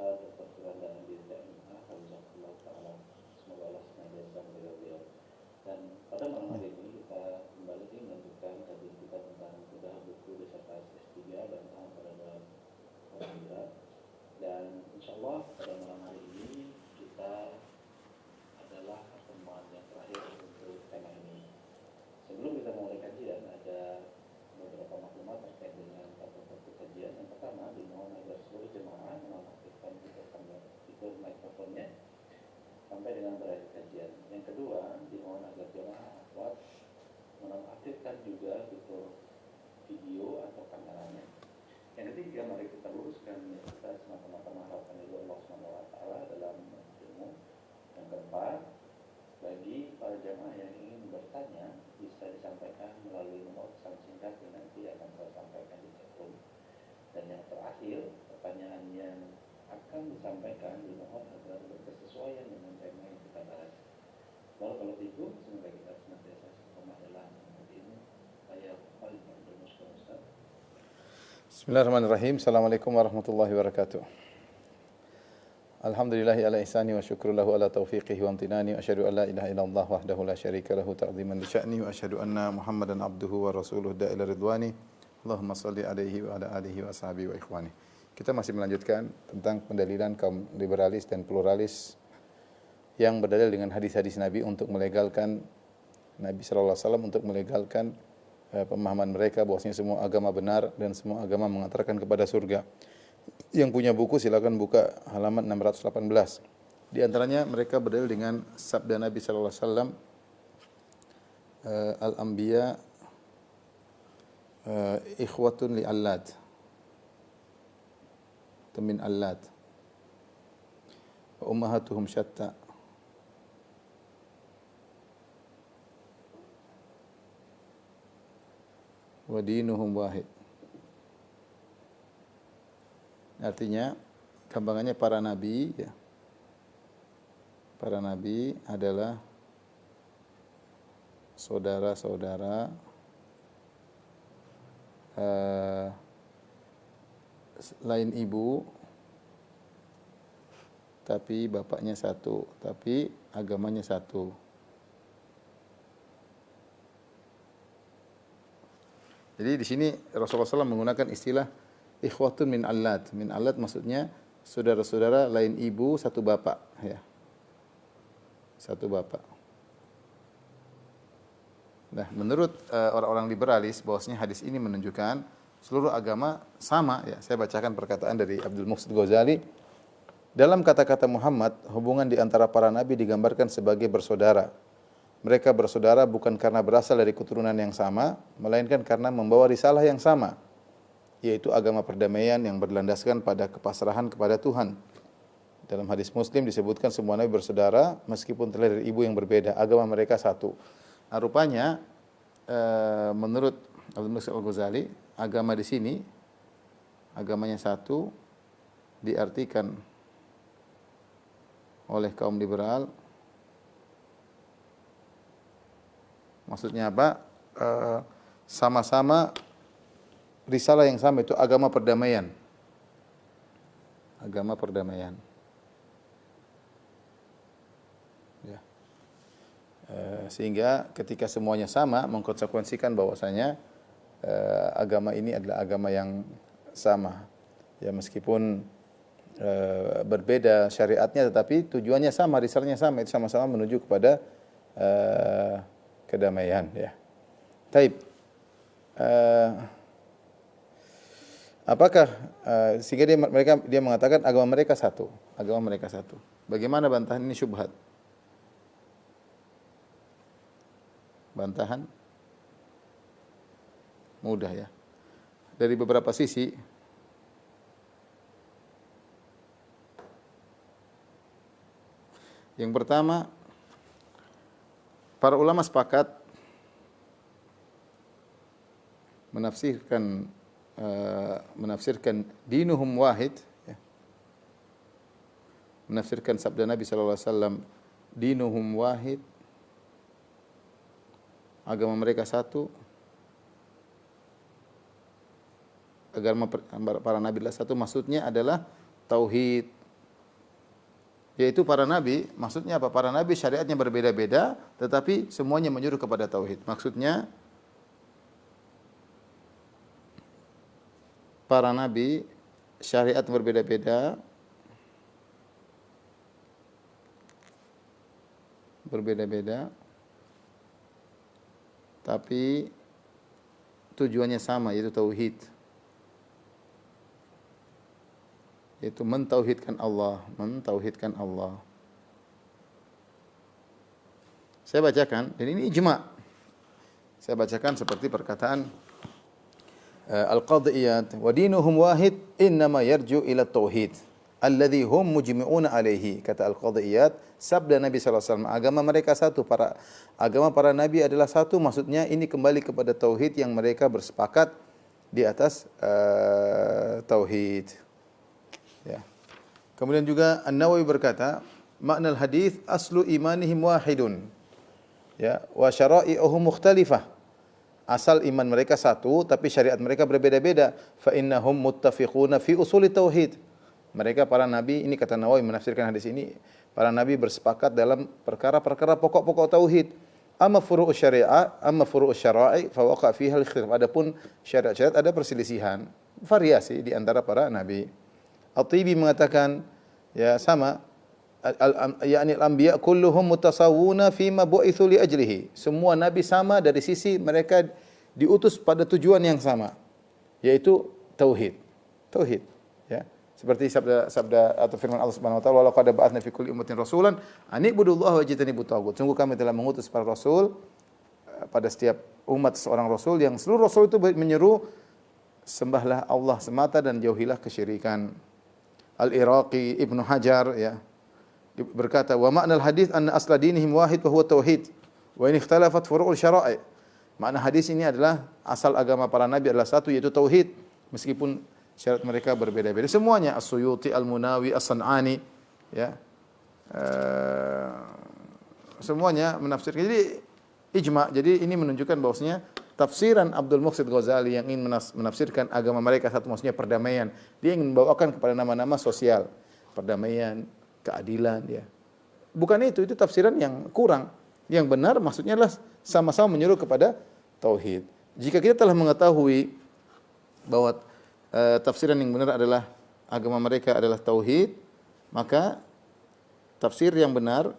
Ustaz Dr. Firanda Andi TMA, Alhamdulillah Ta'ala, semoga Allah senantiasa menjaga beliau. Dan pada malam hari ini kita kembali melanjutkan kajian kita tentang bedah buku disertasi S3 dan pada dalam Alhamdulillah. Dan insya Allah pada malam hari ini kita adalah pertemuan yang terakhir untuk tema ini. Sebelum kita mulai kajian, ada beberapa maklumat terkait dengan tata-tata kajian. Yang pertama, dimohon agar seluruh jemaah menonaktifkan fitur mikrofonnya sampai dengan berakhir kajian. Yang kedua, dimohon agar jemaah akhwat menonaktifkan juga fitur video atau kameranya. Yang ketiga, mari kita luruskan niat kita semata-mata mengharapkan ridho Allah Subhanahu wa taala dalam ilmu. Yang keempat, bagi para jamaah yang ingin bertanya bisa disampaikan melalui nomor pesan singkat yang nanti akan saya sampaikan di chatroom. Dan yang terakhir, pertanyaan yang akan disampaikan dimohon agar berkesesuaian dengan tema yang kita bahas. Kalau itu, semoga kita senantiasa istiqomah dalam ilmu. Saya paling bermusyawarah Ustaz. Bismillahirrahmanirrahim. Assalamualaikum warahmatullahi wabarakatuh. Alhamdulillahi ala ihsani wa syukru lahu ala taufiqihi wa amtinani wa asyhadu an la ilaha illallah wahdahu la syarika lahu ta'ziman li sya'ni wa asyhadu anna Muhammadan abduhu wa rasuluhu da'ila ridwani. Allahumma salli alaihi wa ala alihi wa ashabihi wa ikhwani. Kita masih melanjutkan tentang pendalilan kaum liberalis dan pluralis yang berdalil dengan hadis-hadis Nabi untuk melegalkan Nabi sallallahu alaihi wasallam untuk melegalkan pemahaman mereka bahwasanya semua agama benar dan semua agama mengantarkan kepada surga. Yang punya buku silakan buka halaman 618. Di antaranya mereka berdalil dengan sabda Nabi sallallahu alaihi wasallam, al-anbiya ikhwatun li allad. Min allad. Wa ummahatuhum syatta. Wa dinuhum wahid. Artinya, gampangannya para nabi, ya. Para nabi adalah saudara-saudara lain ibu, tapi bapaknya satu, tapi agamanya satu. Jadi di sini Rasulullah SAW menggunakan istilah ikhwatun min allad. Min allad maksudnya saudara-saudara lain ibu satu bapak, ya. Satu bapak. Nah, menurut orang-orang liberalis bahwasanya hadis ini menunjukkan seluruh agama sama, ya. Saya bacakan perkataan dari Abdul Muhsin Ghazali. Dalam kata-kata Muhammad, hubungan di antara para nabi digambarkan sebagai bersaudara. Mereka bersaudara bukan karena berasal dari keturunan yang sama, melainkan karena membawa risalah yang sama, yaitu agama perdamaian yang berlandaskan pada kepasrahan kepada Tuhan. Dalam hadis Muslim disebutkan semua nabi bersaudara meskipun terlahir dari ibu yang berbeda, agama mereka satu. Nah, rupanya menurut Abdul Muhsin Al-Ghazali, agama di sini agamanya satu diartikan oleh kaum liberal. Maksudnya apa? Sama-sama risalah yang sama, itu agama perdamaian. Agama perdamaian. Ya. Sehingga ketika semuanya sama, mengkonsekuensikan bahwasanya agama ini adalah agama yang sama. Ya, meskipun berbeda syariatnya, tetapi tujuannya sama, risalahnya sama, itu sama-sama menuju kepada kedamaian, ya. Taib. Apakah sehingga dia mengatakan agama mereka satu, agama mereka satu. Bagaimana bantahan ini syubhat? Bantahan mudah, ya. Dari beberapa sisi. Yang pertama, para ulama sepakat menafsirkan dinuhum wahid, ya. Menafsirkan sabda Nabi sallallahu alaihi wasallam, dinuhum wahid, agama mereka satu, agama para nabi adalah satu, maksudnya adalah tauhid, Yaitu para nabi, maksudnya apa? Para nabi syariatnya berbeda-beda, tetapi semuanya menyuruh kepada tauhid. Maksudnya para nabi syariat berbeda-beda, tapi tujuannya sama, yaitu tauhid. Yaitu mentauhidkan Allah. Saya bacakan, dan ini ijma'. Saya bacakan seperti perkataan Al-Qadhiyat, wa dinuhum wahid innama yarju ila tauhid alladhi hum mujmi'una alaihi. Kata Al-Qadhiyat, sabda Nabi sallallahu alaihi wasallam, agama mereka satu, agama para nabi adalah satu, maksudnya ini kembali kepada tauhid yang mereka bersepakat di atas tauhid. Ya. Kemudian juga An-Nawawi berkata, makna hadis aslu imanihim wahidun. Ya, wa syara'i'uhum mukhtalifah. Asal iman mereka satu, tapi syariat mereka berbeda-beda. Fa innahum muttafiquna fi usuli tauhid. Mereka para nabi, ini kata Nawawi menafsirkan hadis ini, para nabi bersepakat dalam perkara-perkara pokok-pokok tauhid. Amma furu'us syara'i fa waqa fiha al-ikhtilaf. Adapun syariat-syariat ada perselisihan, variasi di antara para nabi. At-Tibi mengatakan, ya sama, yakni al-anbiya kulluhum mutasawwuna fima bu'itsu li ajlihi. Semua nabi sama dari sisi mereka diutus pada tujuan yang sama, yaitu tauhid. Tauhid, ya. Seperti sabda atau firman Allah Subhanahu wa taala, "Wa laqad ba'atsna fi kulli ummatin rasulan an ibudullaha wa jtanibut taghut." Sungguh kami telah mengutus para rasul pada setiap umat seorang rasul, yang seluruh rasul itu menyeru sembahlah Allah semata dan jauhilah kesyirikan. Al-Iraqi, Ibnu Hajar, ya, berkata, wa makna al-hadis anna asla dinihim wahid wa huwa tauhid wa in ikhtalafat furu'ul syara'i. Makna hadis ini adalah asal agama para nabi adalah satu, yaitu tauhid, meskipun syariat mereka berbeda-beda. Semuanya, As-Suyuti, Al-Munawi, As-San'ani, ya, semuanya menafsirkan. Jadi ijma'. Jadi ini menunjukkan bahwasanya tafsiran Abdul Muhsin Ghazali yang ingin menafsirkan agama mereka satu, maksudnya perdamaian. Dia ingin membawakan kepada nama-nama sosial, perdamaian, keadilan, ya. Bukan itu tafsiran yang kurang. Yang benar maksudnya adalah sama-sama menyuruh kepada tauhid. Jika kita telah mengetahui bahwa tafsiran yang benar adalah agama mereka adalah tauhid, maka tafsir yang benar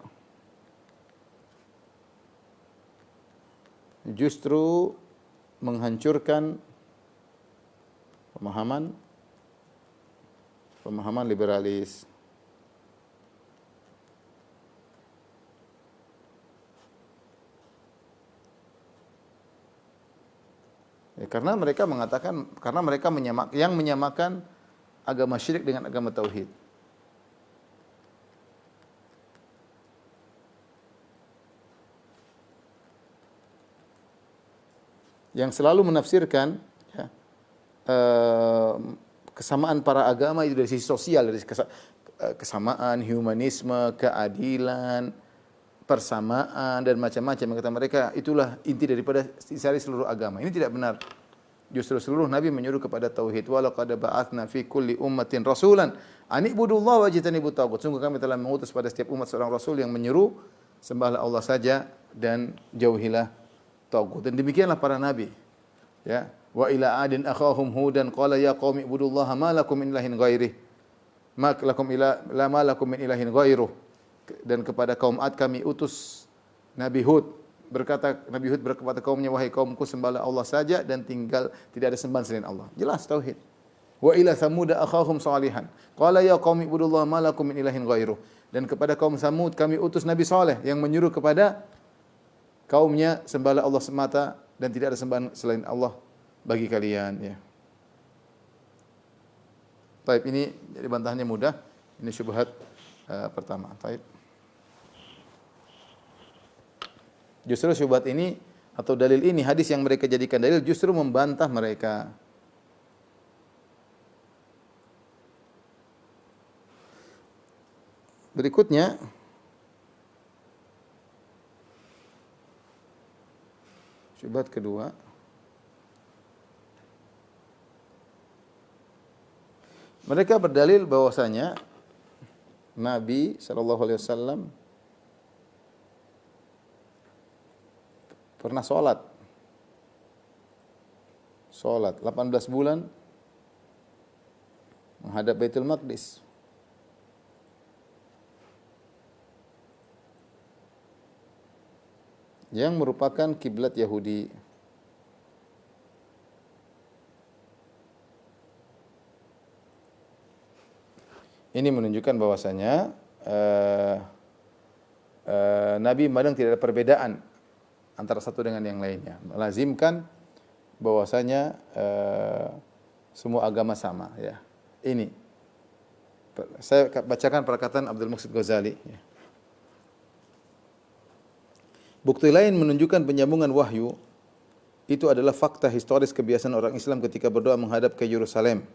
justru menghancurkan pemahaman liberalis. Ya, karena mereka menyamakan agama syirik dengan agama tauhid. Yang selalu menafsirkan, ya, kesamaan para agama itu dari sisi sosial, dari kesamaan, humanisme, keadilan, persamaan dan macam-macam. Kata mereka, itulah inti daripada sari seluruh agama. Ini tidak benar. Justru seluruh nabi menyuruh kepada tauhid. Wa laqad ba'atsna fi kulli ummatin rasulan an ibudullaha wajtanibut taghut. Sungguh kami telah mengutus pada setiap umat seorang rasul yang menyuruh sembahlah Allah saja dan jauhilah taghut. Dan demikianlah para nabi. Ya, wa ila adin akhahum hudan qala ya qaumi ibudullaha ma lakum min ilahin ghairihi. Ma lakum min ilahin ghairuh. Dan kepada kaum Ad kami utus Nabi Hud. Nabi Hud berkata kepada kaumnya, wahai kaumku, sembahlah Allah saja dan tidak ada sembahan selain Allah. Jelas tauhid. Wa ila Thamud akhahum Salihan. Qala ya qaumi ibudullaha ma lakum min ilahin ghairuh. Dan kepada kaum Samud kami utus Nabi Saleh yang menyuruh kepada kaumnya, sembahlah Allah semata dan tidak ada sembahan selain Allah bagi kalian, ya. Baik, ini jadi bantahannya mudah. Ini syubhat pertama. Baik. Justru syubhat ini atau dalil ini, hadis yang mereka jadikan dalil, justru membantah mereka. Berikutnya, syubhat kedua, mereka berdalil bahwasanya Nabi sallallahu alaihi wasallam pernah salat 18 bulan menghadap Baitul Maqdis. Yang merupakan kiblat Yahudi. Ini menunjukkan bahwasanya Nabi memandang tidak ada perbedaan antara satu dengan yang lainnya. Melazimkan bahwasanya semua agama sama. Ya. Ini saya bacakan perkataan Abdul Muhsin Ghazali. Ya. Bukti lain menunjukkan penyambungan wahyu itu adalah fakta historis kebiasaan orang Islam ketika berdoa menghadap ke Yerusalem.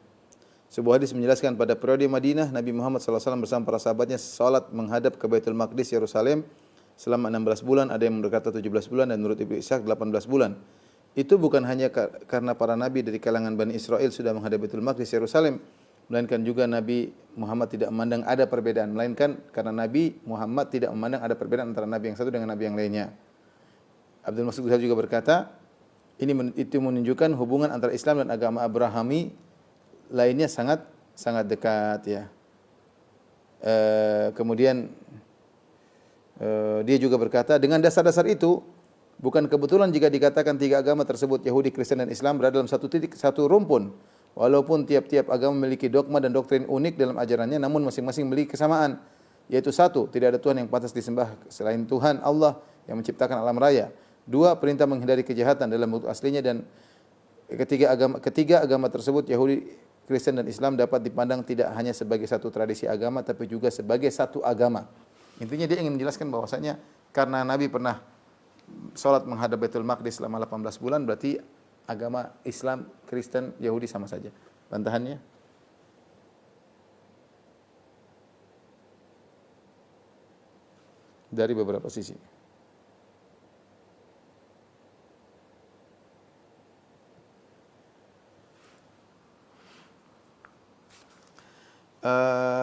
Sebuah hadis menjelaskan pada periode Madinah, Nabi Muhammad SAW bersama para sahabatnya salat menghadap ke Baitul Maqdis Yerusalem selama 16 bulan, ada yang berkata 17 bulan dan menurut Ibnu Ishaq 18 bulan. Itu bukan hanya karena para nabi dari kalangan Bani Israel sudah menghadap Baitul Maqdis Yerusalem, melainkan juga Nabi Muhammad tidak memandang ada perbedaan, melainkan karena Nabi Muhammad tidak memandang ada perbedaan antara nabi yang satu dengan nabi yang lainnya. Abdul Mas'ud juga berkata, itu menunjukkan hubungan antara Islam dan agama Abrahami lainnya sangat dekat ya. Kemudian dia juga berkata, dengan dasar-dasar itu bukan kebetulan jika dikatakan tiga agama tersebut, Yahudi, Kristen dan Islam, berada dalam satu rumpun. Walaupun tiap-tiap agama memiliki dogma dan doktrin unik dalam ajarannya, namun masing-masing memiliki kesamaan, yaitu satu, tidak ada Tuhan yang pantas disembah selain Tuhan Allah yang menciptakan alam raya. Dua, perintah menghindari kejahatan dalam bentuk aslinya, dan ketiga agama tersebut, Yahudi, Kristen dan Islam, dapat dipandang tidak hanya sebagai satu tradisi agama tapi juga sebagai satu agama. Intinya dia ingin menjelaskan bahwasanya karena Nabi pernah salat menghadap Baitul Maqdis selama 18 bulan, berarti agama Islam, Kristen, Yahudi sama saja. Bantahannya? Dari beberapa sisi.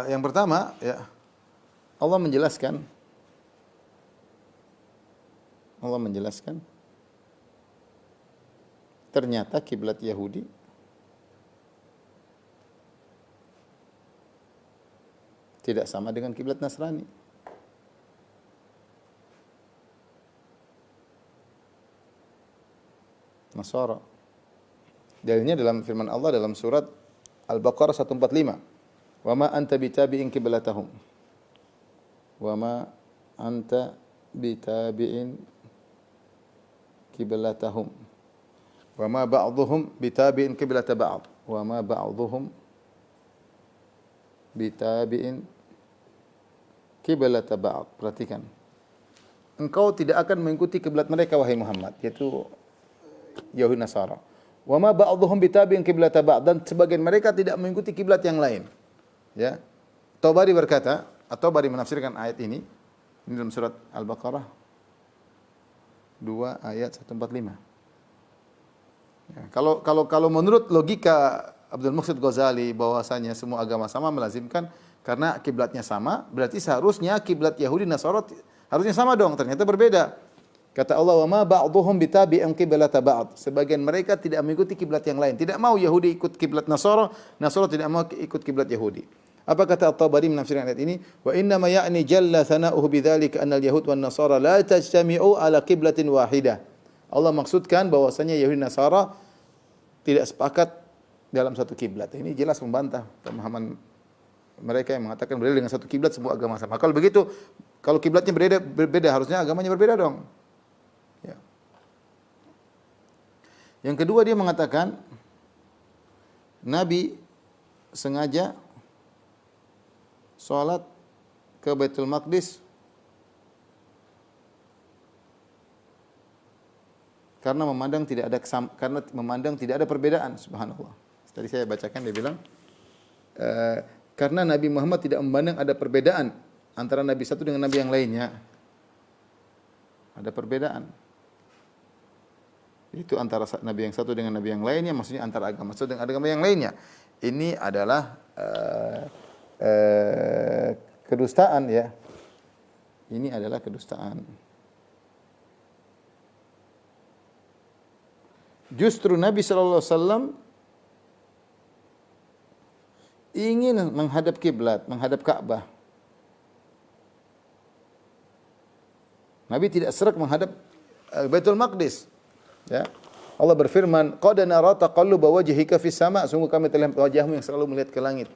Yang pertama, ya, Allah menjelaskan ternyata kiblat Yahudi tidak sama dengan kiblat Nasrani. Nasara. Dalilnya dalam firman Allah dalam surat Al-Baqarah 145. Wa ma anta bitabi'in qiblatahum. Wa ma anta bitabi'in qiblatahum. Wa ma ba'dhuhum bitabi'in qiblata ba'd. Wa ma ba'dhuhum bitabi'in qiblata ba'd. Perhatikan. Engkau tidak akan mengikuti kiblat mereka wahai Muhammad, yaitu Yahudi Nasara. Wa ma ba'dhuhum bitabi'in qiblata ba'd, dan sebagian mereka tidak mengikuti kiblat yang lain. Ya. Tabari berkata, atau Tabari menafsirkan ayat ini dalam surat Al-Baqarah 2 ayat 145. Ya, kalau menurut logika Abdul Muhsin Ghazali bahwasanya semua agama sama melazimkan karena kiblatnya sama, berarti seharusnya kiblat Yahudi Nasara harusnya sama dong, ternyata berbeda. Kata Allah, "Wa ma ba'dhuhum bitabi'in qiblata ba'd." Sebagian mereka tidak mengikuti kiblat yang lain. Tidak mau Yahudi ikut kiblat Nasara, Nasara tidak mau ikut kiblat Yahudi. Apa kata At-Tabari menafsirkan ayat ini? Wa inna ma ya'ni jalla thana'uhu bidzalika anna al-yahud wan nasara la tajtami'u ala qiblatin wahidah. Allah maksudkan bahwasanya Yahudi Nasara tidak sepakat dalam satu kiblat. Ini jelas membantah pemahaman mereka yang mengatakan berbeda dengan satu kiblat semua agama sama. Kalau begitu, kalau kiblatnya berbeda harusnya agamanya berbeda dong. Ya. Yang kedua dia mengatakan Nabi sengaja salat ke Baitul Maqdis karena memandang tidak ada perbedaan. Subhanallah. Tadi saya bacakan dia bilang karena Nabi Muhammad tidak memandang ada perbedaan antara nabi satu dengan nabi yang lainnya. Ada perbedaan. Itu antara nabi yang satu dengan nabi yang lainnya, maksudnya antara agama satu dengan agama yang lainnya. Ini adalah kedustaan ya. Ini adalah kedustaan. Justru Nabi sallallahu alaihi wasallam ingin menghadap kiblat, menghadap Ka'bah. Nabi tidak serak menghadap Baitul Maqdis. Ya. Allah berfirman, "Qad nara taqalluba wajhika fis sama." Sungguh kami telah melihat wajahmu yang selalu melihat ke langit.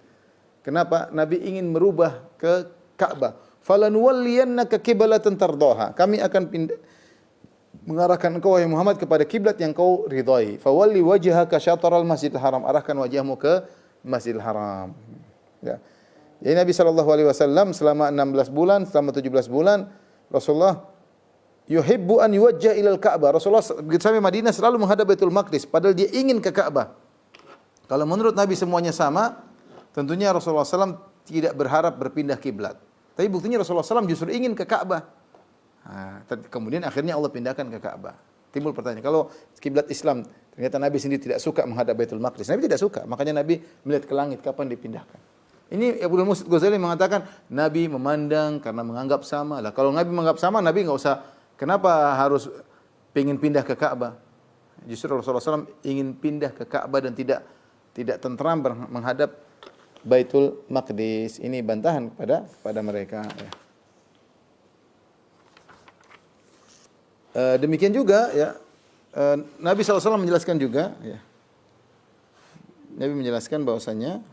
Kenapa? Nabi ingin merubah ke Ka'bah. "Falanuwalliyannaka qiblatan tardaha." Kami akan mengarahkan engkau wahai Muhammad kepada kiblat yang kau ridhai. "Fawalli wajhaka syatral Masjidil Haram." Arahkan wajahmu ke Masjidil Haram. Ya. Jadi Nabi sallallahu alaihi wasallam selama 16 bulan, selama 17 bulan Rasulullah yuhibbu an yuwajjah ilal Ka'bah. Rasulullah begitu sampai Madinah selalu menghadap Baitul Maqdis padahal dia ingin ke Ka'bah. Kalau menurut Nabi semuanya sama, tentunya Rasulullah SAW tidak berharap berpindah kiblat. Tapi buktinya Rasulullah SAW justru ingin ke Ka'bah. Nah, kemudian akhirnya Allah pindahkan ke Ka'bah. Timbul pertanyaan, kalau kiblat Islam ternyata Nabi sendiri tidak suka menghadap Baitul Maqdis. Nabi tidak suka, makanya Nabi melihat ke langit kapan dipindahkan. Ini Abdul Muhsin Ghazali mengatakan Nabi memandang karena menganggap sama. Lah kalau Nabi menganggap sama, Nabi enggak usah kenapa harus ingin pindah ke Ka'bah. Justru Rasulullah SAW ingin pindah ke Ka'bah dan tidak tentram menghadap Baitul Maqdis. Ini bantahan pada mereka. Ya. Demikian juga ya Nabi SAW menjelaskan juga ya. Nabi menjelaskan bahwasanya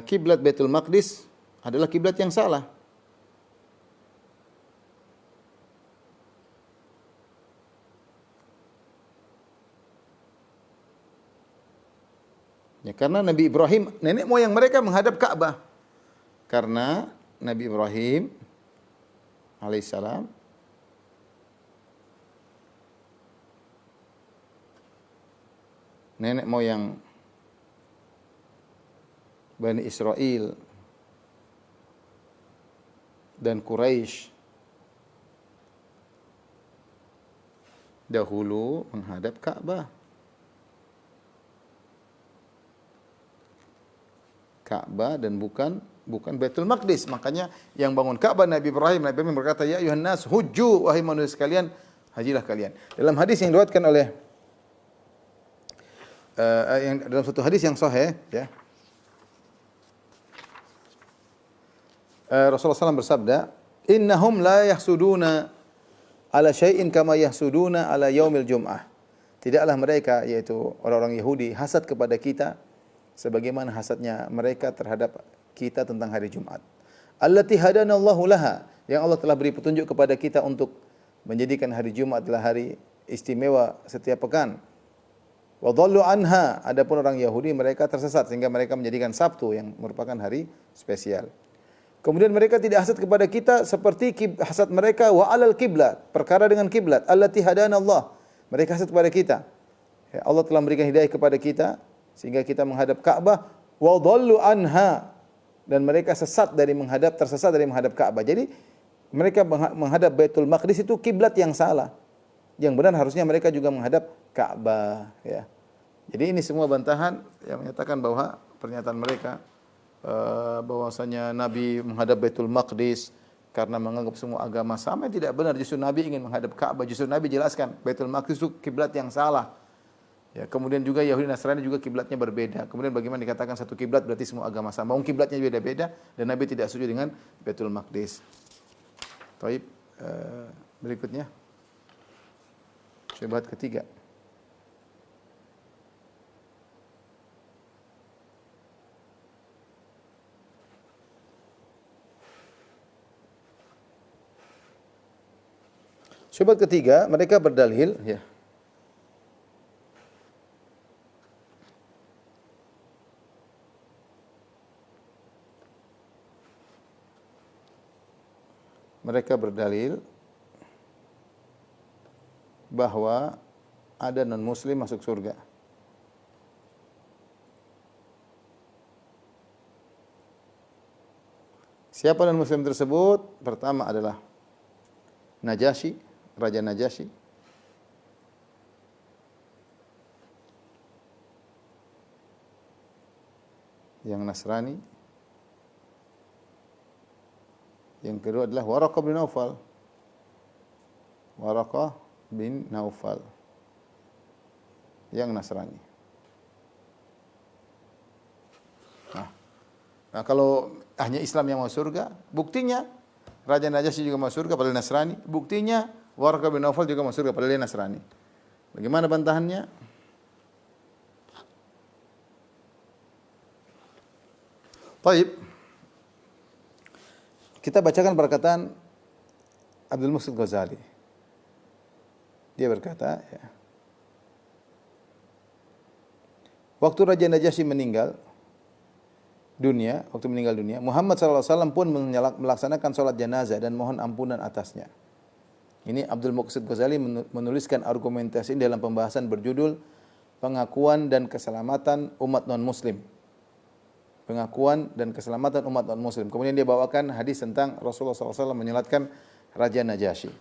kiblat Baitul Maqdis adalah kiblat yang salah. Ya, karena Nabi Ibrahim, nenek moyang mereka menghadap Ka'bah. Karena Nabi Ibrahim alaihissalam nenek moyang Bani Israel dan Quraisy dahulu menghadap Ka'bah. Ka'bah dan bukan Baitul Maqdis. Makanya yang bangun Ka'bah Nabi Ibrahim berkata, "Ya ayuhan nas hujju, wahai manusia sekalian, hajilah kalian." Dalam hadis yang diriwayatkan oleh dalam satu hadis yang sahih ya. Rasulullah SAW bersabda, "Innahum la yahsuduna ala syai'in kama yahsuduna ala yaumil jum'ah." Tidaklah mereka, yaitu orang-orang Yahudi, hasad kepada kita sebagaimana hasadnya mereka terhadap kita tentang hari Jumat. Allati hadanallahu laha, yang Allah telah beri petunjuk kepada kita untuk menjadikan hari Jumat adalah hari istimewa setiap pekan. Wa dhallu anha, adapun orang Yahudi mereka tersesat sehingga mereka menjadikan Sabtu yang merupakan hari spesial. Kemudian mereka tidak hasad kepada kita seperti hasad mereka wa alal kiblat, perkara dengan kiblat. Allati hadanallah, mereka hasad kepada kita. Ya, Allah telah memberikan hidayah kepada kita sehingga kita menghadap Ka'bah. Wa dhallu anha, dan mereka tersesat dari menghadap Ka'bah. Jadi mereka menghadap Baitul Maqdis itu kiblat yang salah. Yang benar harusnya mereka juga menghadap Ka'bah, ya. Jadi ini semua bantahan yang menyatakan bahwa pernyataan mereka bahwasanya Nabi menghadap Baitul Maqdis karena menganggap semua agama sama, tidak benar. Justru Nabi ingin menghadap Ka'bah. Justru Nabi jelaskan Baitul Maqdis itu kiblat yang salah. Ya, kemudian juga Yahudi Nasrani juga kiblatnya berbeda. Kemudian bagaimana dikatakan satu kiblat berarti semua agama sama? Wong kiblatnya beda-beda dan Nabi tidak setuju dengan Baitul Maqdis. Baik, berikutnya syubhat ketiga. Syubhat ketiga, mereka berdalil ya. Mereka berdalil bahwa ada non-muslim masuk surga. Siapa non-muslim tersebut? Pertama adalah Najasyi, Raja Najasyi. Yang Nasrani. Yang kedua adalah Waraqah bin Naufal. Waraqah bin Naufal yang Nasrani. Nah, kalau hanya Islam yang masuk surga, buktinya Raja Najasyi juga masuk surga padahal Nasrani. Buktinya Waraqah bin Naufal juga masuk surga padahal dia Nasrani. Bagaimana bantahannya? Baik. Kita bacakan perkataan Abdul Muhsin Ghazali. Dia berkata, ya, waktu Raja Najasyi meninggal dunia, Muhammad SAW pun melaksanakan sholat jenazah dan mohon ampunan atasnya. Ini Abdul Muhsin Ghazali menuliskan argumentasi ini dalam pembahasan berjudul Pengakuan dan Keselamatan Umat Non-Muslim. Pengakuan dan keselamatan umat non-muslim. Kemudian dia bawakan hadis tentang Rasulullah SAW menyolatkan Raja Najasyi.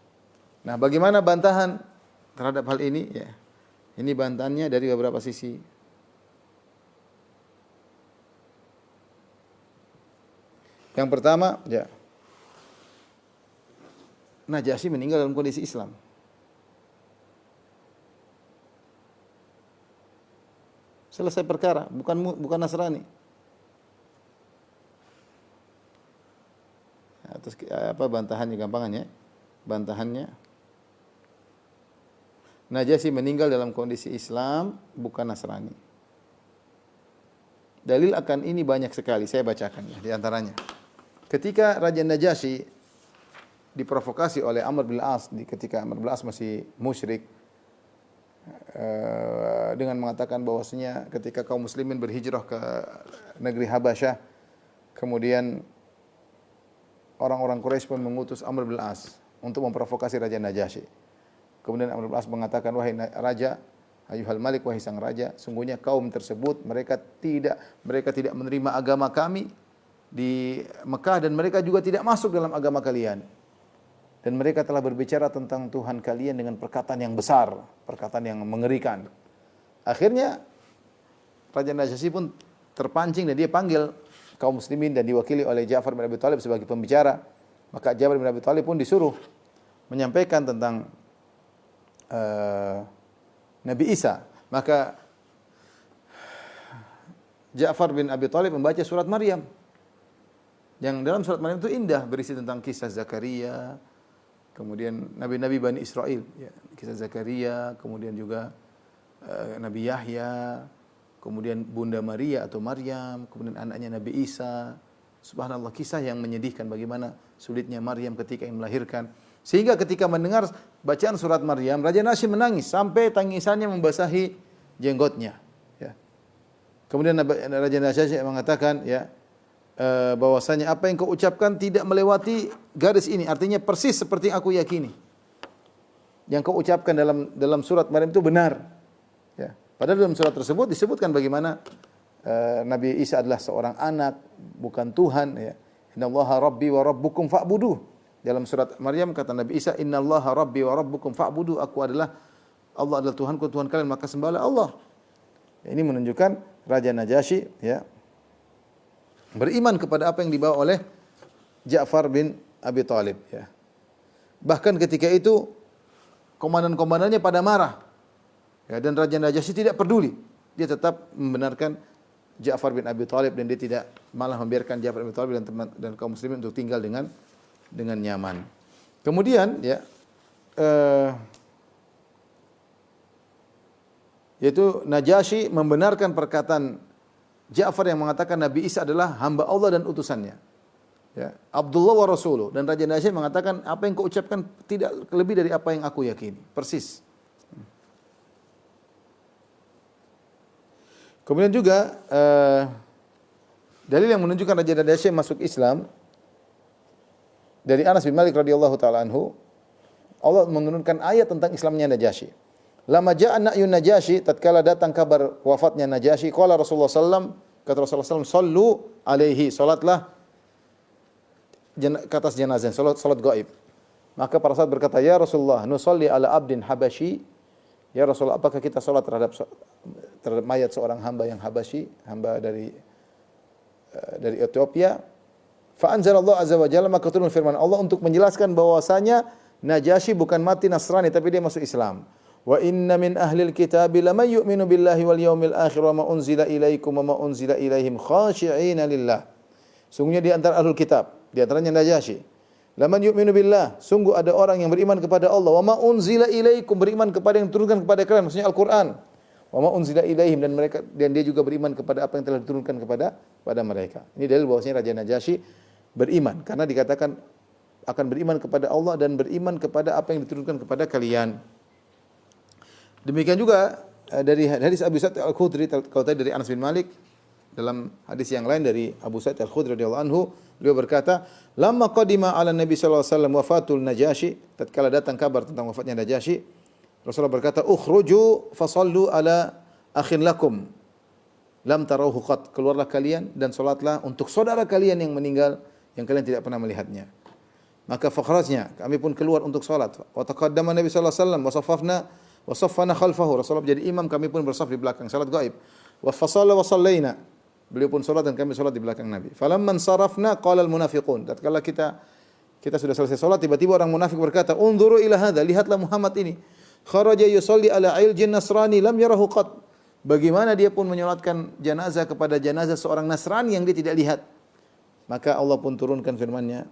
Nah, bagaimana bantahan terhadap hal ini? Ya, ini bantahannya dari beberapa sisi. Yang pertama, ya, Najasyi meninggal dalam kondisi Islam. Selesai perkara, bukan Nasrani. Terus apa bantahannya, gampangannya? Bantahannya, Najasyi meninggal dalam kondisi Islam, bukan Nasrani. Dalil akan ini banyak sekali, saya bacakan ya, di antaranya. Ketika Raja Najasyi diprovokasi oleh Amr bin As, ketika Amr bin As masih musyrik, dengan mengatakan bahwasanya ketika kaum muslimin berhijrah ke negeri Habasyah, kemudian orang-orang Quraisy pun mengutus Amr bin As untuk memprovokasi Raja Najasyi. Kemudian Amr bin As mengatakan, wahai Raja, ayuhal Malik, wahai sang Raja, sungguhnya kaum tersebut mereka tidak menerima agama kami di Mekah dan mereka juga tidak masuk dalam agama kalian. Dan mereka telah berbicara tentang Tuhan kalian dengan perkataan yang besar, perkataan yang mengerikan. Akhirnya Raja Najasyi pun terpancing dan dia panggil kaum muslimin dan diwakili oleh Ja'far bin Abi Thalib sebagai pembicara. Maka Ja'far bin Abi Thalib pun disuruh menyampaikan tentang Nabi Isa. Maka Ja'far bin Abi Thalib membaca surat Maryam. Yang dalam surat Maryam itu indah, berisi tentang kisah Zakaria, kemudian nabi-nabi Bani Israel, ya, kisah Zakaria, kemudian juga Nabi Yahya, kemudian Bunda Maria atau Maryam, kemudian anaknya Nabi Isa. Subhanallah, kisah yang menyedihkan bagaimana sulitnya Maryam ketika ingin melahirkan. Sehingga ketika mendengar bacaan surat Maryam, Raja Najasyi menangis sampai tangisannya membasahi jenggotnya. Ya. Kemudian Raja Najasyi mengatakan, ya, bahwasanya apa yang kau ucapkan tidak melewati garis ini, artinya persis seperti yang aku yakini. Yang kau ucapkan dalam surat Maryam itu benar. Ya. Padahal dalam surat tersebut disebutkan bagaimana Nabi Isa adalah seorang anak, bukan Tuhan. Ya. Innallaha Rabbi wa Rabbukum fa'buduh. Dalam surat Maryam kata Nabi Isa, Innallaha Rabbi wa Rabbukum fa'buduh. Allah adalah Tuhanku, Tuhan kalian, maka sembahlah Allah. Ya, ini menunjukkan Raja Najasyi, ya, beriman kepada apa yang dibawa oleh Ja'far bin Abi Thalib. Ya. Bahkan ketika itu komandan-komandannya pada marah. Ya, dan Raja Najasyi tidak peduli. Dia tetap membenarkan Ja'far bin Abi Thalib dan dia tidak malah membiarkan Ja'far bin Abi Thalib dan kaum muslimin untuk tinggal dengan nyaman. Kemudian, ya, yaitu Najasyi membenarkan perkataan Ja'far yang mengatakan Nabi Isa adalah hamba Allah dan utusannya. Ya, Abdullah wa Rasuluh. Dan Raja Najasyi mengatakan apa yang kau ucapkan tidak lebih dari apa yang aku yakini. Persis. Kemudian juga dalil yang menunjukkan Raja Najasyi masuk Islam dari Anas bin Malik radhiyallahu taala anhu, Allah menurunkan ayat tentang Islamnya Najasyi. Lama ja'a na'yun Najasyi, tatkala datang kabar wafatnya Najasyi, qala Rasulullah sallam, kata Rasulullah sallam, sallu alaihi, salatlah ke atas jenazah, salat gaib. Maka para sahabat berkata, ya Rasulullah, nusalli ala abdin habasyi. Ya Rasulullah, apakah kita salat terhadap mayat seorang hamba yang Habasyi, hamba dari Ethiopia? Fa anzalallahu azza wa jalla, maka turun firman Allah untuk menjelaskan bahwasanya Najasyi bukan mati Nasrani tapi dia masuk Islam. Wa inna min ahlil kitabi laman yu'minu billahi wal yawmil akhir wa ma unzila ilaikum wa ma unzila ilaihim khashi'ina lillah. Sungguhnya di antara ahlul kitab, di antaranya Najasyi. Laman yu'minu billah, sungguh ada orang yang beriman kepada Allah. Wa ma unzila ilaikum, beriman kepada yang diturunkan kepada kalian, maksudnya Al-Qur'an. Wa ma unzila ilaihim, dan dia juga beriman kepada apa yang telah diturunkan kepada mereka. Ini dalil bahwasanya Raja Najasyi beriman karena dikatakan akan beriman kepada Allah dan beriman kepada apa yang diturunkan kepada kalian. Demikian juga dari hadis Abu Sa'id Al-Khudri, kalau tadi dari Anas bin Malik, dalam hadis yang lain dari Abu Sa'id Al-Khudri radhiyallahu anhu, beliau berkata, "Lamma qadima 'ala Nabi sallallahu alaihi wasallam wafatul Najasyi," tatkala datang kabar tentang wafatnya Najasyi, Rasulullah berkata, "Ukhruju fasallu ala akhin lakum lam tarawhu qat." Keluarlah kalian dan salatlah untuk saudara kalian yang meninggal yang kalian tidak pernah melihatnya. Maka fakhrajnya, kami pun keluar untuk salat. Wa taqaddama Nabi sallallahu alaihi wasallam wa saffana khalfahu. Rasulullah jadi imam, kami pun bersaf di belakang, salat gaib. Wa fasalla wa sallaina. Beliau pun salat dan kami salat di belakang Nabi. Falamman sarafna qala al munafiqun. Tatkala kita sudah selesai salat, tiba-tiba orang munafik berkata, "Unzuru ila hadza, lihatlah Muhammad ini. Kharaja yusalli ala iljin nasrani lam yarahu qat." Bagaimana dia pun menyolatkan jenazah kepada jenazah seorang Nasrani yang dia tidak lihat. Maka Allah pun turunkan firman-Nya,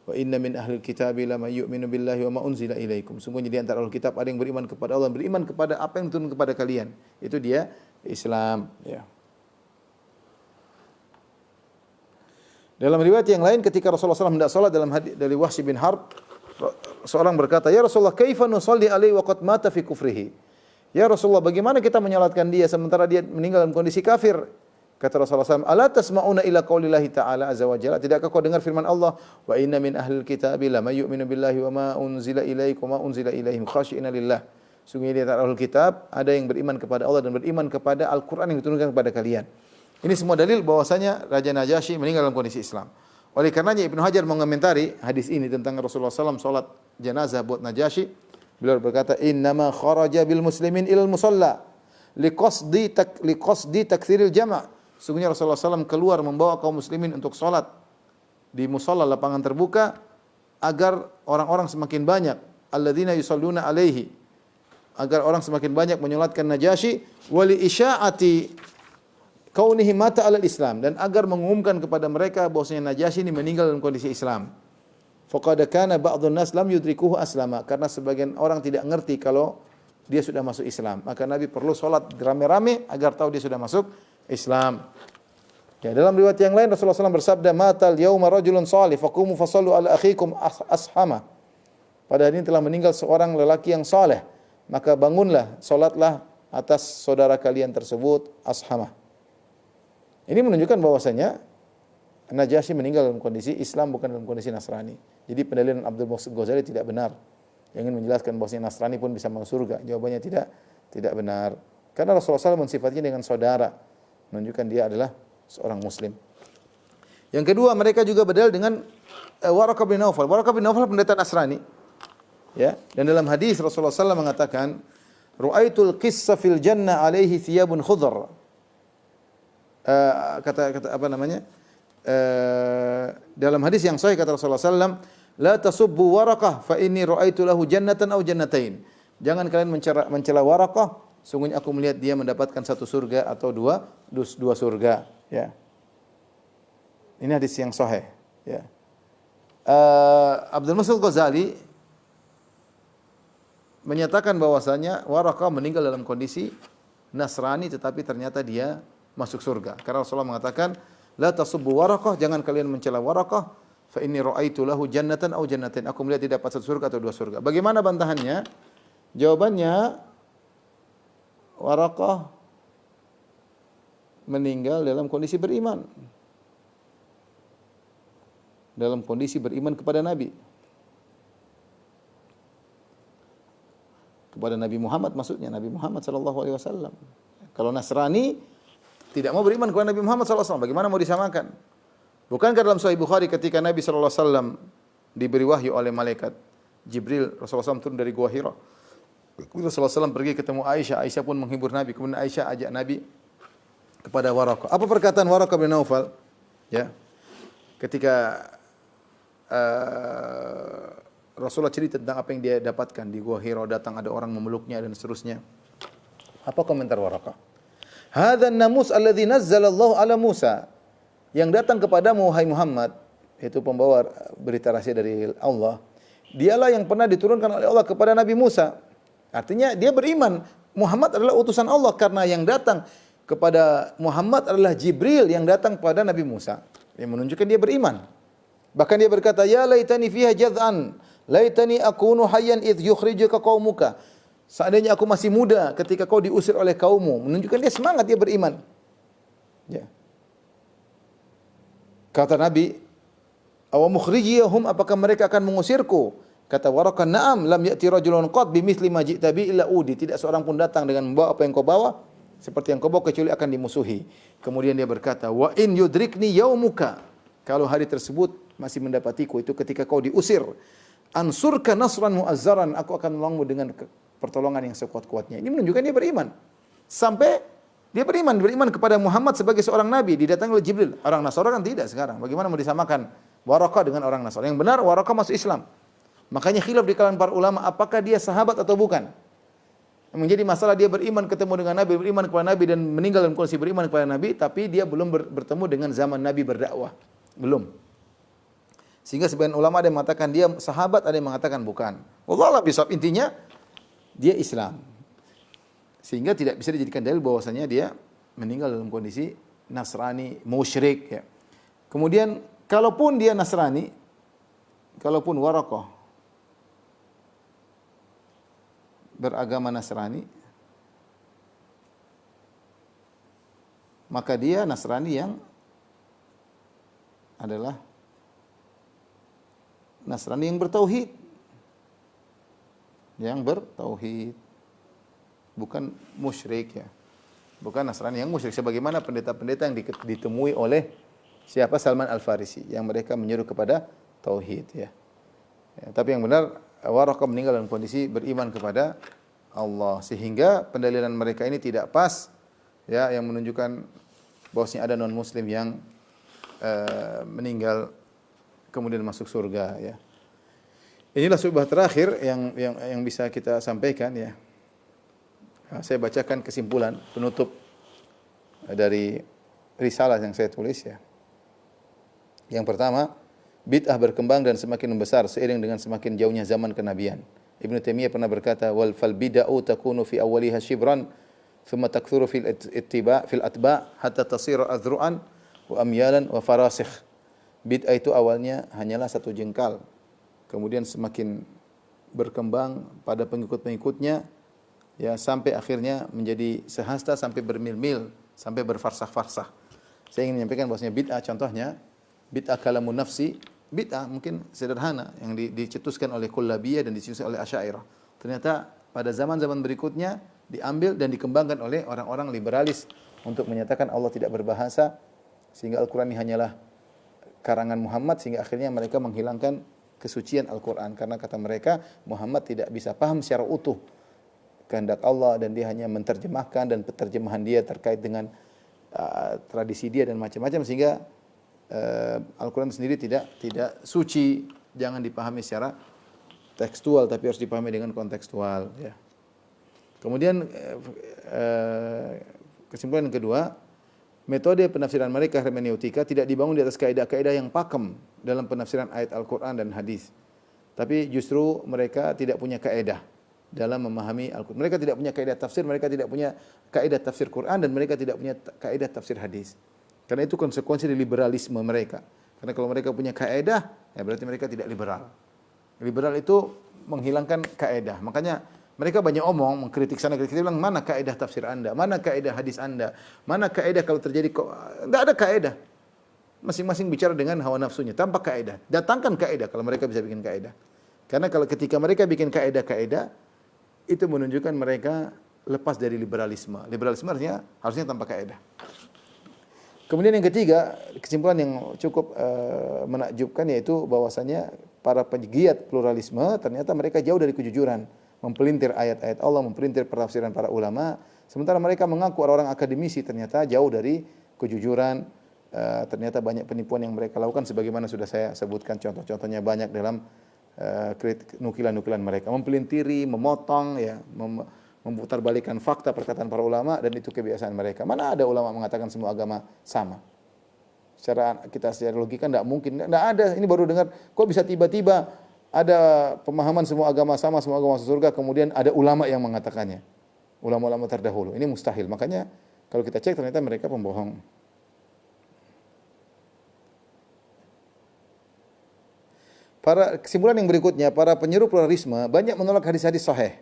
"Wa inna min ahlil kitabi lama yu'minu billahi wa ma unzila ilaikum." Sungguhnya di antara ahlul kitab ada yang beriman kepada Allah, beriman kepada apa yang diturunkan kepada kalian. Itu dia Islam, ya. Dalam riwayat yang lain ketika Rasulullah SAW hendak salat dalam hadis dari Wahsy bin Harb, seorang berkata, "Ya Rasulullah, kaifa nusalli alaihi wa qad mata fi kufrihi?" Ya Rasulullah, bagaimana kita menyalatkan dia sementara dia meninggal dalam kondisi kafir? Kata Rasulullah SAW, "Ala tasma'una ila qaulillahi ta'ala azza wa jalla?" Tidakkah kau dengar firman Allah, "Wa inna min ahlil kitabi lama yu'minu billahi wa ma unzila ilaikum wa ma unzila ilaihim khashi'ina lillah." Sungguh di antara ahlul kitab ada yang beriman kepada Allah dan beriman kepada Al-Qur'an yang diturunkan kepada kalian. Ini semua dalil bahwasanya Raja Najasyi meninggal dalam kondisi Islam. Oleh karenanya Ibnu Hajar mengomentari hadis ini tentang Rasulullah SAW salat jenazah buat Najasyi. Beliau berkata, "Innama kharaja bil muslimin ilal musalla liqasdi takthiril jama'." Sungguhnya Rasulullah SAW keluar membawa kaum muslimin untuk salat di musalla, lapangan terbuka, agar orang-orang semakin banyak, alladzina yusalluna alaihi, agar orang semakin banyak menyolatkan Najasyi, wali isya'ati kaunihi mata alal Islam, dan agar mengumumkan kepada mereka bahwasanya Najasyi ini meninggal dalam kondisi Islam. Faqad kana ba'dun nas lam yudrikuhu aslama, karena sebagian orang tidak mengerti kalau dia sudah masuk Islam. Maka Nabi perlu salat rame-rame agar tahu dia sudah masuk Islam. Ya, dalam riwayat yang lain Rasulullah SAW bersabda, "Matal yauma rajulun salih faqumu fasallu ala akhikum ashama." Pada hari ini telah meninggal seorang lelaki yang saleh, maka bangunlah, salatlah atas saudara kalian tersebut, ashama. Ini menunjukkan bahwasanya Najasyi meninggal dalam kondisi Islam, bukan dalam kondisi Nasrani. Jadi pendalilan Abdul Muhsin Ghazali tidak benar. Yang ingin menjelaskan bahwasanya Nasrani pun bisa masuk surga. Jawabannya tidak benar. Karena Rasulullah SAW mensifatnya dengan saudara, menunjukkan dia adalah seorang muslim. Yang kedua, mereka juga berdalil dengan Waraqah bin Naufal. Waraqah bin Naufal pendeta Nasrani. Ya, dan dalam hadis Rasulullah SAW mengatakan, "Ru'aitul qissa fil jannah alaihi thiyabun khudhr." Kata apa namanya? Dalam hadis yang sahih kata Rasulullah SAW, "La tasubbu Waraqah fa inni ru'aitu lahu jannatan aw jannatain." Jangan kalian mencela Waraqah, sungguhnya aku melihat dia mendapatkan satu surga atau dua surga, ya. Ini hadis yang sahih, ya. Abdul Muhsin Ghazali menyatakan bahwasanya Waraqah meninggal dalam kondisi Nasrani tetapi ternyata dia masuk surga. Karena Rasulullah mengatakan, "La tasubbu Waraqah," jangan kalian mencela Waraqah, "fa inni ra'aitu lahu jannatan aw jannatain." Aku melihat dia dapat satu surga atau dua surga. Bagaimana bantahannya? Jawabannya, Waraqah meninggal dalam kondisi beriman. Dalam kondisi beriman kepada Nabi. Kepada Nabi Muhammad maksudnya, Nabi Muhammad sallallahu alaihi wasallam. Kalau Nasrani tidak mau beriman kepada Nabi Muhammad sallallahu alaihi wasallam, bagaimana mau disamakan? Bukankah dalam Sahih Bukhari ketika Nabi sallallahu alaihi wasallam diberi wahyu oleh malaikat Jibril, Rasulullah SAW turun dari Gua Hira. Rasulullah SAW pergi ketemu Aisyah, Aisyah pun menghibur Nabi. Kemudian Aisyah ajak Nabi kepada Waraqah. Apa perkataan Waraqah bin Naufal? Ya. ketika Rasulullah cerita tentang apa yang dia dapatkan di Gua Hira, datang ada orang memeluknya dan seterusnya. Apa komentar Waraqah? Hadzan namus alladzi nazzalallahu ala Musa. Yang datang kepadamu wahai Muhammad, itu pembawa berita rahasia dari Allah. Dialah yang pernah diturunkan oleh Allah kepada Nabi Musa. Artinya dia beriman Muhammad adalah utusan Allah karena yang datang kepada Muhammad adalah Jibril yang datang kepada Nabi Musa. Yang menunjukkan dia beriman. Bahkan dia berkata, "Ya laitani fiha jad'an, laitani akunu hayyan idh yukhrijuka qaumuka." Seandainya aku masih muda ketika kau diusir oleh kaummu, menunjukkan dia semangat, dia beriman. Ya. Kata Nabi, "Aw mukhrijiyahum, apakah mereka akan mengusirku?" Kata Waraqah, "Na'am, lam ya'ti rajulun qad bimithli ma ji'ta bi illa udi." Tidak seorang pun datang dengan membawa apa yang kau bawa seperti yang kau bawa kecuali akan dimusuhi. Kemudian dia berkata, "Wa in yudrikni yaumuka." Kalau hari tersebut masih mendapatiku, itu ketika kau diusir, "Ansurka nasran mu'azzaran." Aku akan menolongmu dengan pertolongan yang sekuat-kuatnya. Ini menunjukkan dia beriman. Sampai dia beriman kepada Muhammad sebagai seorang nabi, didatangi oleh Jibril. Orang Nasara kan tidak sekarang. Bagaimana mau disamakan Waraqah dengan orang Nasara? Yang benar Waraqah masuk Islam. Makanya khilaf di kalangan para ulama apakah dia sahabat atau bukan. Menjadi masalah dia beriman ketemu dengan Nabi, beriman kepada Nabi dan meninggal dalam kondisi beriman kepada Nabi, tapi dia belum bertemu dengan zaman Nabi berdakwah. Belum. Sehingga sebagian ulama ada yang mengatakan dia sahabat, ada yang mengatakan bukan. Wallahu a'lam. Intinya dia Islam. Sehingga tidak bisa dijadikan dalil bahwasanya dia meninggal dalam kondisi Nasrani, musyrik ya. Kemudian kalaupun dia Nasrani, kalaupun Waraqah beragama Nasrani, maka dia Nasrani yang adalah Nasrani yang bertauhid. Yang bertauhid. Bukan musyrik ya. Bukan Nasrani yang musyrik. Sebagaimana pendeta-pendeta yang ditemui oleh siapa? Salman Al-Farisi. Yang mereka menyuruh kepada tauhid ya. Tapi yang benar Waraqah meninggal dalam kondisi beriman kepada Allah, sehingga pendalilan mereka ini tidak pas ya, yang menunjukkan bahwasanya ada non muslim yang meninggal kemudian masuk surga ya. Inilah subhat terakhir yang bisa kita sampaikan ya. Saya bacakan kesimpulan penutup dari risalah yang saya tulis ya. Yang pertama, bid'ah berkembang dan semakin membesar seiring dengan semakin jauhnya zaman kenabian. Ibnu Taimiyah pernah berkata, "Wal fal bid'u takunu fi awwaliha shibran, thumma takthuru fil atba' hatta tasira azru'an wa amyalan wa farasikh." Bid'ah itu awalnya hanyalah satu jengkal, kemudian semakin berkembang pada pengikut-pengikutnya ya, sampai akhirnya menjadi sehasta, sampai bermil-mil, sampai berfarsah-farsah. Saya ingin menyampaikan bahwasanya bid'ah contohnya bid'ah kalamun nafsi, bid'ah mungkin sederhana yang dicetuskan oleh Kullabiyah dan dicetuskan oleh Asy'ariyah. Ternyata pada zaman-zaman berikutnya diambil dan dikembangkan oleh orang-orang liberalis untuk menyatakan Allah tidak berbahasa, sehingga Al-Qur'an ini hanyalah karangan Muhammad, sehingga akhirnya mereka menghilangkan kesucian Al-Qur'an karena kata mereka Muhammad tidak bisa paham secara utuh kehendak Allah dan dia hanya menerjemahkan, dan penerjemahan dia terkait dengan tradisi dia dan macam-macam, sehingga Al-Quran sendiri tidak suci, jangan dipahami secara tekstual, tapi harus dipahami dengan kontekstual. Ya. Kemudian kesimpulan yang kedua, metode penafsiran mereka hermeneutika tidak dibangun di atas kaidah-kaidah yang pakem dalam penafsiran ayat Al-Quran dan hadis, tapi justru mereka tidak punya kaidah dalam memahami Al-Quran. Mereka tidak punya kaidah tafsir, mereka tidak punya kaidah tafsir Quran, dan mereka tidak punya kaidah tafsir hadis. Karena itu konsekuensi dari liberalisme mereka. Karena kalau mereka punya kaedah, ya berarti mereka tidak liberal. Liberal itu menghilangkan kaedah. Makanya mereka banyak omong, mengkritik sana, kritik bilang, mana kaedah tafsir Anda? Mana kaedah hadis Anda? Mana kaedah kalau terjadi kok? Tidak ada kaedah. Masing-masing bicara dengan hawa nafsunya, tanpa kaedah. Datangkan kaedah kalau mereka bisa bikin kaedah. Karena kalau ketika mereka bikin kaedah-kaedah, itu menunjukkan mereka lepas dari liberalisme. Liberalisme harusnya tanpa kaedah. Kemudian yang ketiga, kesimpulan yang cukup menakjubkan, yaitu bahwasanya para pegiat pluralisme ternyata mereka jauh dari kejujuran, mempelintir ayat-ayat Allah, mempelintir penafsiran para ulama, sementara mereka mengaku orang-orang akademisi ternyata jauh dari kejujuran, ternyata banyak penipuan yang mereka lakukan sebagaimana sudah saya sebutkan contoh-contohnya banyak dalam nukilan-nukilan mereka, mempelintiri, memotong ya, memutarbalikkan fakta perkataan para ulama, dan itu kebiasaan mereka. Mana ada ulama mengatakan semua agama sama? Secara logika tidak mungkin, tidak ada. Ini baru dengar, kok bisa tiba-tiba ada pemahaman semua agama sama, semua agama masuk surga, kemudian ada ulama yang mengatakannya. Ulama-ulama terdahulu. Ini mustahil. Makanya kalau kita cek ternyata mereka pembohong. Kesimpulan yang berikutnya, para penyeru pluralisme banyak menolak hadis-hadis sahih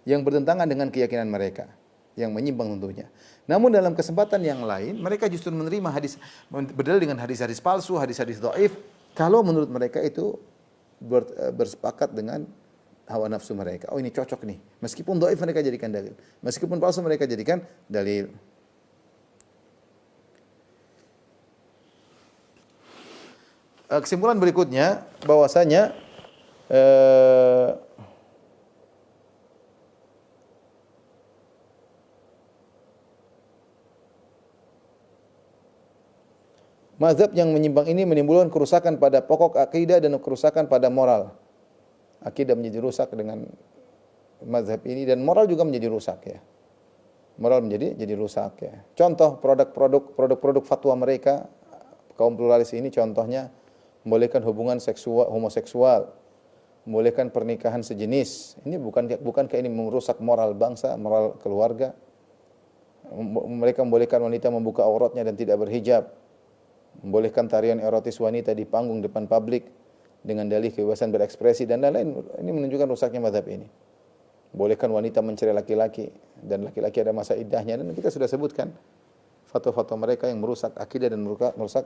yang bertentangan dengan keyakinan mereka, yang menyimpang tentunya. Namun dalam kesempatan yang lain, mereka justru menerima hadis, berdalil dengan hadis-hadis palsu, hadis-hadis dhaif, kalau menurut mereka itu bersepakat dengan hawa nafsu mereka. Oh, ini cocok nih. Meskipun dhaif mereka jadikan dalil. Meskipun palsu mereka jadikan dalil. Kesimpulan berikutnya bahwasanya mazhab yang menyimpang ini menimbulkan kerusakan pada pokok akidah dan kerusakan pada moral. Akidah menjadi rusak dengan mazhab ini, dan moral juga menjadi rusak ya. Moral menjadi rusak ya. Contoh produk-produk fatwa mereka kaum pluralis ini, contohnya membolehkan hubungan seksual homoseksual, membolehkan pernikahan sejenis. Ini bukankah ini merusak moral bangsa, moral keluarga? Mereka membolehkan wanita membuka auratnya dan tidak berhijab, membolehkan tarian erotis wanita di panggung depan publik dengan dalih kebebasan berekspresi dan lain-lain. Ini menunjukkan rusaknya mazhab ini. Bolehkan wanita mencerai laki-laki dan laki-laki ada masa iddahnya, dan kita sudah sebutkan fatwa-fatwa mereka yang merusak akidah dan merusak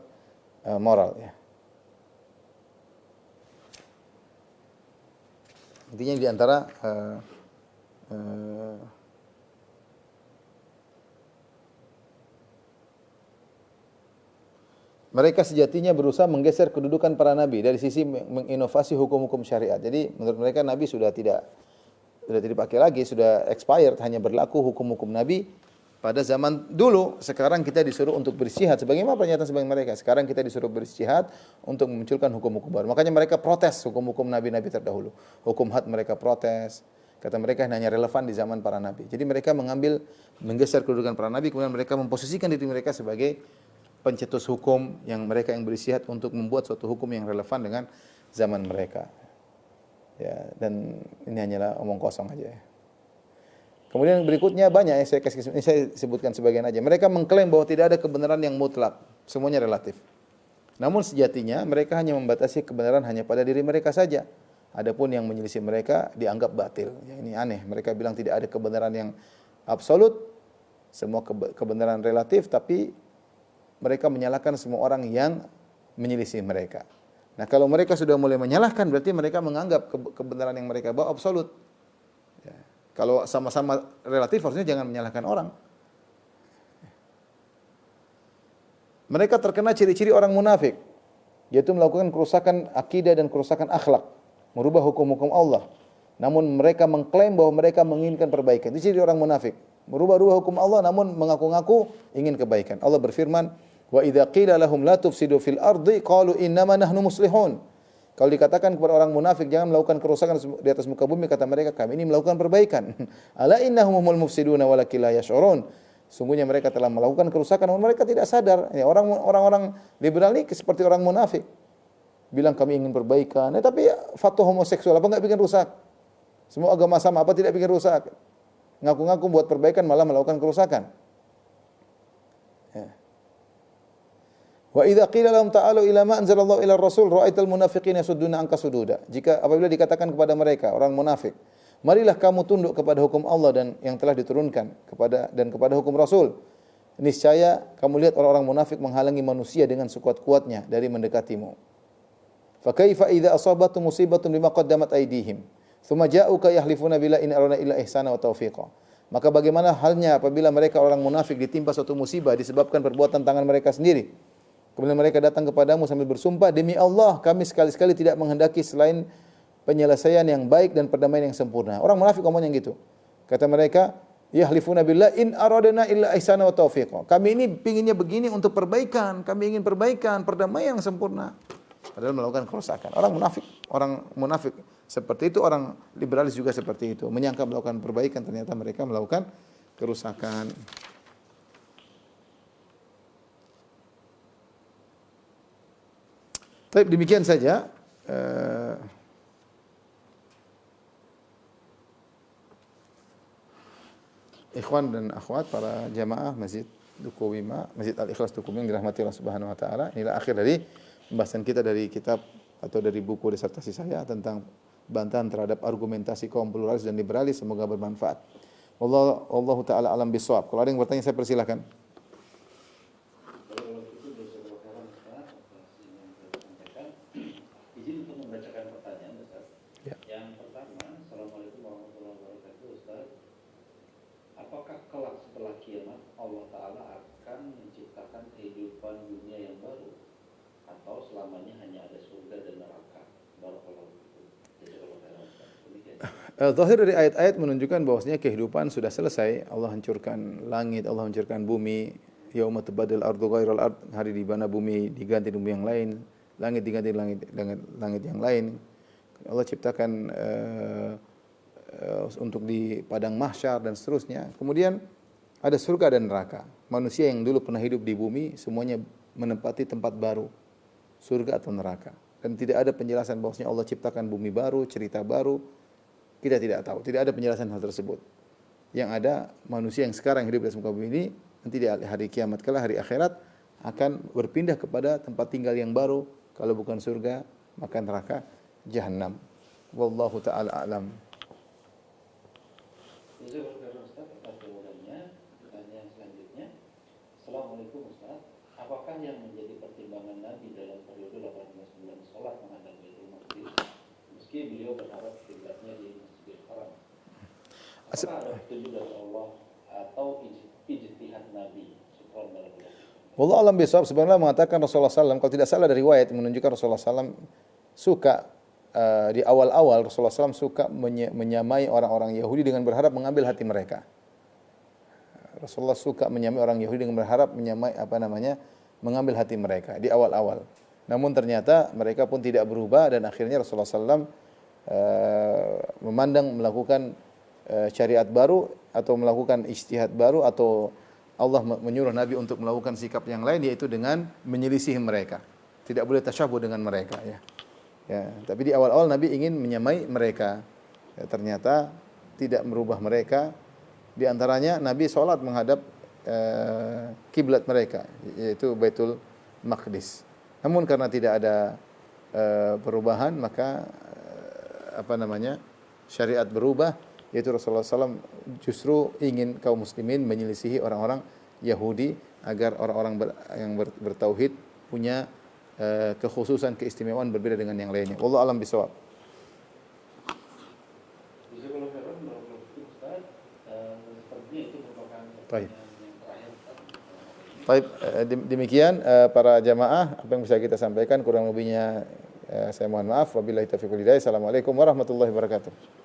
moral ya. Intinya di antara mereka sejatinya berusaha menggeser kedudukan para nabi dari sisi menginovasi hukum-hukum syariat. Jadi menurut mereka nabi sudah tidak dipakai lagi, sudah expired, hanya berlaku hukum-hukum nabi pada zaman dulu. Sekarang kita disuruh untuk beristihad, sebagaimana pernyataan sebagian mereka. Sekarang kita disuruh beristihad untuk memunculkan hukum-hukum baru. Makanya mereka protes hukum-hukum nabi-nabi terdahulu. Hukum had mereka protes. Kata mereka hanya relevan di zaman para nabi. Jadi mereka menggeser kedudukan para nabi, kemudian mereka memposisikan diri mereka sebagai pencetus hukum yang beristihad untuk membuat suatu hukum yang relevan dengan zaman mereka. Ya, dan ini hanyalah omong kosong aja ya. Kemudian berikutnya banyak yang saya sebutkan sebagian aja. Mereka mengklaim bahwa tidak ada kebenaran yang mutlak, semuanya relatif. Namun sejatinya mereka hanya membatasi kebenaran hanya pada diri mereka saja. Adapun yang menyelisih mereka dianggap batil. Ya, ini aneh. Mereka bilang tidak ada kebenaran yang absolut, semua kebenaran relatif, tapi mereka menyalahkan semua orang yang menyelisih mereka. Nah, kalau mereka sudah mulai menyalahkan, berarti mereka menganggap kebenaran yang mereka bawa absolut. Ya. Kalau sama-sama relatif, harusnya jangan menyalahkan orang. Mereka terkena ciri-ciri orang munafik, yaitu melakukan kerusakan akidah dan kerusakan akhlak, merubah hukum-hukum Allah. Namun mereka mengklaim bahwa mereka menginginkan perbaikan. Itu ciri orang munafik. Merubah-rubah hukum Allah namun mengaku-ngaku ingin kebaikan. Allah berfirman, "Wa idza qila lahum la tufsidu fil ardi qalu innama nahnu muslihun." Kalau dikatakan kepada orang munafik jangan melakukan kerusakan di atas muka bumi, kata mereka kami ini melakukan perbaikan. Ala innahumul mufsiduna walakin la yash'urun. Sungguhnya mereka telah melakukan kerusakan namun mereka tidak sadar. Ya, orang-orang liberal ini seperti orang munafik. Bilang kami ingin perbaikan, tapi fatwa homoseksual apa enggak bikin rusak? Semua agama sama, apa tidak bikin rusak? Ngaku-ngaku buat perbaikan malah melakukan kerusakan. Ya. Wa idza qila lahum ta'alu ila ma anzalallahu ila ar-rasul ra'aital munafiqina yasudduna anka sududa. Jika apabila dikatakan kepada mereka orang munafik, marilah kamu tunduk kepada hukum Allah dan yang telah diturunkan kepada hukum Rasul. Niscaya kamu lihat orang-orang munafik menghalangi manusia dengan sekuat-kuatnya dari mendekatimu. Fa kaifa idza asabatum musibatun bima qaddamat aydihim, thumma ja'uka yahlifuna bila in arana illa ihsana wa taufiqa. Maka bagaimana halnya apabila mereka orang munafik ditimpa suatu musibah disebabkan perbuatan tangan mereka sendiri? Kemudian mereka datang kepadamu sambil bersumpah, demi Allah kami sekali-sekali tidak menghendaki selain penyelesaian yang baik dan perdamaian yang sempurna. Orang munafik ngomongnya gitu. Kata mereka, Yahlifuna billah in aradna illa ihsana wa taufiqa. Kami ini pinginnya begini untuk perbaikan, kami ingin perbaikan, perdamaian yang sempurna. Padahal melakukan kerusakan. Orang munafik seperti itu, orang liberalis juga seperti itu. Menyangka melakukan perbaikan, ternyata mereka melakukan kerusakan. Baik, demikian saja. Ikhwan dan akhwat, para jamaah Masjid Duku Wima, Masjid Al-Ikhlas Duku Wima yang dirahmati Allah Subhanahu wa taala. Inilah akhir dari pembahasan kita dari kitab atau dari buku disertasi saya tentang bantahan terhadap argumentasi kaum pluralis dan liberalis. Semoga bermanfaat. Wallahu taala alam bisawab. Kalau ada yang bertanya saya persilahkan. Kalau itu dosa pelanggaran Ustaz, atas yang saya sampaikan, izin untuk membacakan pertanyaan Ustaz. Ya. Yang pertama, Assalamualaikum warahmatullahi wabarakatuh Ustaz. Apakah kelak setelah kiamat Allah Ta'ala akan menciptakan kehidupan dunia yang baru? Atau selamanya hanya ada surga dan neraka? Barakallahu fikum. Jazakallahu khairan Ustaz. Demikian. Zahir dari ayat-ayat menunjukkan bahwasanya kehidupan sudah selesai. Allah hancurkan langit, Allah hancurkan bumi. Yauma tabaddal ardu ghairal ard, hari di mana bumi diganti bumi yang lain, langit diganti langit yang lain. Allah ciptakan untuk di padang mahsyar dan seterusnya. Kemudian ada surga dan neraka. Manusia yang dulu pernah hidup di bumi semuanya menempati tempat baru, surga atau neraka. Dan tidak ada penjelasan bahwasanya Allah ciptakan bumi baru, cerita baru. Kita tidak tahu, tidak ada penjelasan hal tersebut. Yang ada manusia yang sekarang hidup di muka bumi ini nanti di hari kiamat kala, hari akhirat akan berpindah kepada tempat tinggal yang baru. Kalau bukan surga, maka neraka jahanam. Wallahu taala alam. Jazakallahu khairan Ustaz atas jawabannya. Pertanyaan selanjutnya, Assalamualaikum Ustaz. Apakah yang menjadi pertimbangan Nabi dalam periode 18 bulan sholat menghadap Baitul Maqdis meski beliau berharap kiblatnya di Masjidil Haram? Apakah ada petunjuk dari Allah atau ijtihad Nabi? Syukran barakallahu fikum. Wallahu alam bisawab. Sebenarnya mengatakan Rasulullah SAW, kalau tidak salah dari riwayat menunjukkan Rasulullah SAW suka di awal-awal Rasulullah SAW suka menyamai orang-orang Yahudi dengan berharap mengambil hati mereka. Rasulullah suka menyamai orang Yahudi dengan berharap mengambil hati mereka di awal-awal. Namun ternyata mereka pun tidak berubah dan akhirnya Rasulullah SAW memandang melakukan syariat baru atau melakukan ijtihad baru, atau Allah menyuruh Nabi untuk melakukan sikap yang lain, yaitu dengan menyelisihi mereka. Tidak boleh tasyabuh dengan mereka, ya. Ya, tapi di awal-awal Nabi ingin menyamai mereka. Ya, ternyata tidak merubah mereka. Di antaranya Nabi sholat menghadap kiblat mereka, yaitu Baitul Maqdis. Namun karena tidak ada perubahan, maka syariat berubah, yaitu Rasulullah SAW justru ingin kaum muslimin menyelisihi orang-orang Yahudi agar orang-orang yang bertauhid punya kekhususan, keistimewaan berbeda dengan yang lainnya. Wallahu alam bisawab. Jazakallahu khairan barakallahu fikum Ustaz. Sepertinya itu merupakan Baik. pertanyaan yang terakhir Ustaz. Baik, demikian para jamaah apa yang bisa kita sampaikan, kurang lebihnya saya mohon maaf. Wabillahi taufiq wal hidayah. Assalamualaikum warahmatullahi wabarakatuh.